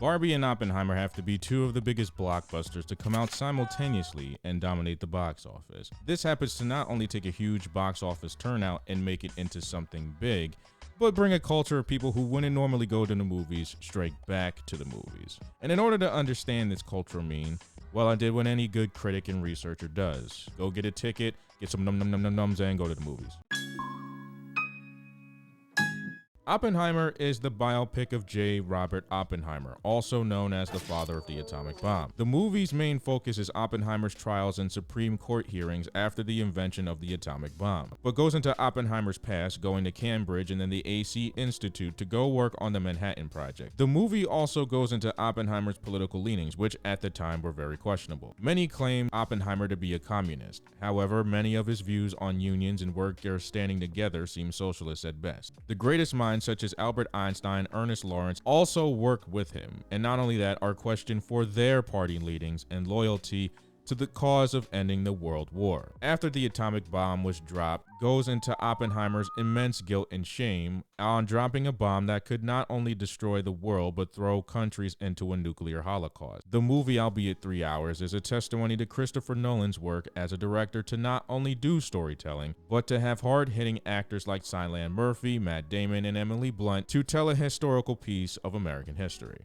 Barbie and Oppenheimer have to be two of the biggest blockbusters to come out simultaneously and dominate the box office. This happens to not only take a huge box office turnout and make it into something big, but bring a culture of people who wouldn't normally go to the movies straight back to the movies. And in order to understand this cultural mean, well, I did what any good critic and researcher does. Go get a ticket, get some nums and go to the movies. Oppenheimer is the biopic of J. Robert Oppenheimer, also known as the father of the atomic bomb. The movie's main focus is Oppenheimer's trials and Supreme Court hearings after the invention of the atomic bomb, but goes into Oppenheimer's past, going to Cambridge and then the AC Institute to go work on the Manhattan Project. The movie also goes into Oppenheimer's political leanings, which at the time were very questionable. Many claim Oppenheimer to be a communist. However, many of his views on unions and workers standing together seem socialist at best. The greatest minds such as Albert Einstein, Ernest Lawrence also worked with him, and not only that, are questioned for their party leanings and loyalty to the cause of ending the World War. After the atomic bomb was dropped, goes into Oppenheimer's immense guilt and shame on dropping a bomb that could not only destroy the world but throw countries into a nuclear holocaust. The movie, albeit 3 hours, is a testimony to Christopher Nolan's work as a director to not only do storytelling, but to have hard-hitting actors like Cillian Murphy, Matt Damon, and Emily Blunt to tell a historical piece of American history.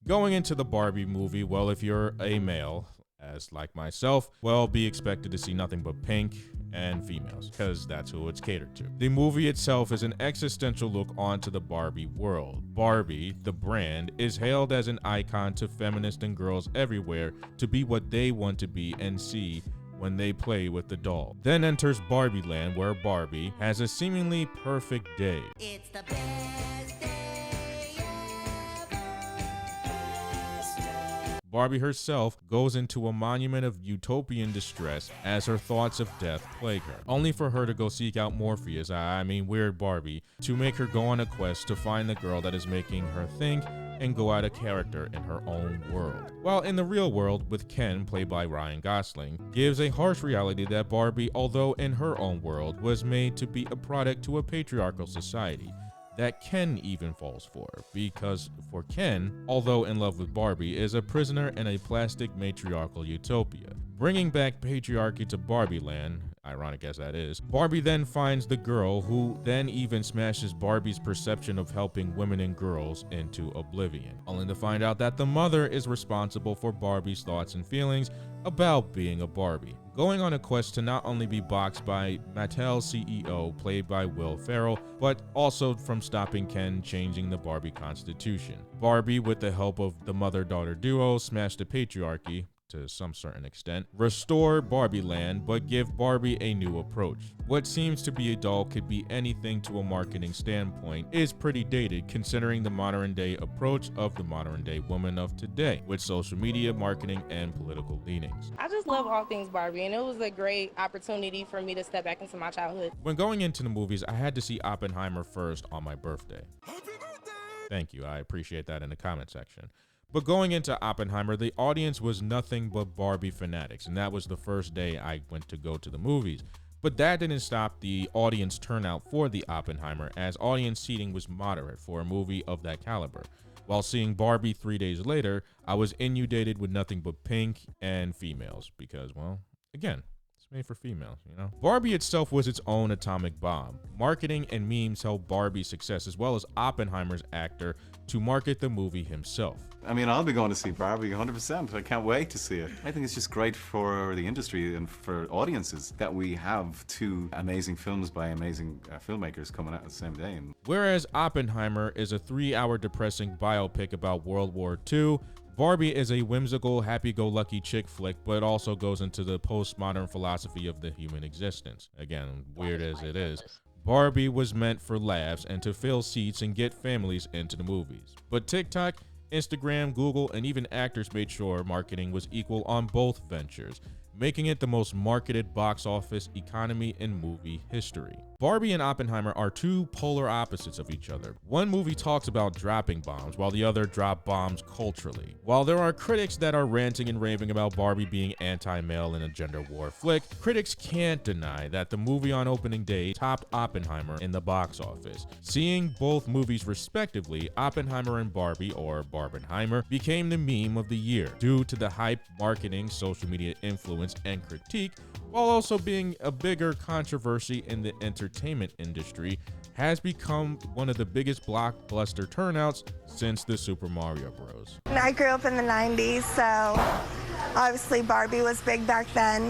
Going into the Barbie movie, well, if you're a male, as like myself, well, be expected to see nothing but pink and females, because that's who it's catered to. The movie itself is an existential look onto the Barbie world. Barbie, the brand, is hailed as an icon to feminists and girls everywhere to be what they want to be and see when they play with the doll. Then enters Barbie Land, where Barbie has a seemingly perfect day. It's the best day. Barbie herself goes into a monument of utopian distress as her thoughts of death plague her, only for her to go seek out Morpheus, weird Barbie, to make her go on a quest to find the girl that is making her think and go out of character in her own world. While in the real world, with Ken, played by Ryan Gosling, gives a harsh reality that Barbie, although in her own world, was made to be a product to a patriarchal society that Ken even falls for, because for Ken, although in love with Barbie, is a prisoner in a plastic matriarchal utopia. Bringing back patriarchy to Barbie Land, ironic as that is, Barbie then finds the girl who then even smashes Barbie's perception of helping women and girls into oblivion, only to find out that the mother is responsible for Barbie's thoughts and feelings about being a Barbie, going on a quest to not only be boxed by Mattel's CEO, played by Will Ferrell, but also from stopping Ken changing the Barbie constitution. Barbie, with the help of the mother-daughter duo, smash the patriarchy, to some certain extent, restore Barbie Land, but give Barbie a new approach. What seems to be a doll could be anything to a marketing standpoint is pretty dated considering the modern day approach of the modern day woman of today with social media, marketing, and political leanings. I just love all things Barbie, and it was a great opportunity for me to step back into my childhood. When going into the movies, I had to see Oppenheimer first on my birthday. Happy birthday! Thank you, I appreciate that in the comment section. But going into Oppenheimer, the audience was nothing but Barbie fanatics, and that was the first day I went to go to the movies. But that didn't stop the audience turnout for the Oppenheimer, as audience seating was moderate for a movie of that caliber. While seeing Barbie 3 days later, I was inundated with nothing but pink and females, because, well, again, it's made for females, you know? Barbie itself was its own atomic bomb. Marketing and memes helped Barbie's success, as well as Oppenheimer's actor to market the movie himself. I mean, I'll be going to see Barbie 100%. I can't wait to see it. I think it's just great for the industry and for audiences that we have two amazing films by amazing filmmakers coming out at the same day. Whereas Oppenheimer is a 3-hour depressing biopic about World War II, Barbie is a whimsical, happy-go-lucky chick flick, but also goes into the postmodern philosophy of the human existence. Again, weird as it is, Barbie was meant for laughs and to fill seats and get families into the movies. But TikTok, Instagram, Google, and even actors made sure marketing was equal on both ventures, making it the most marketed box office economy in movie history. Barbie and Oppenheimer are two polar opposites of each other. One movie talks about dropping bombs, while the other dropped bombs culturally. While there are critics that are ranting and raving about Barbie being anti-male in a gender war flick, critics can't deny that the movie on opening day topped Oppenheimer in the box office. Seeing both movies respectively, Oppenheimer and Barbie, or Barbenheimer, became the meme of the year due to the hype, marketing, social media influence, and critique, while also being a bigger controversy in the entertainment industry, has become one of the biggest blockbuster turnouts since the Super Mario Bros. I grew up in the 90s, so obviously Barbie was big back then.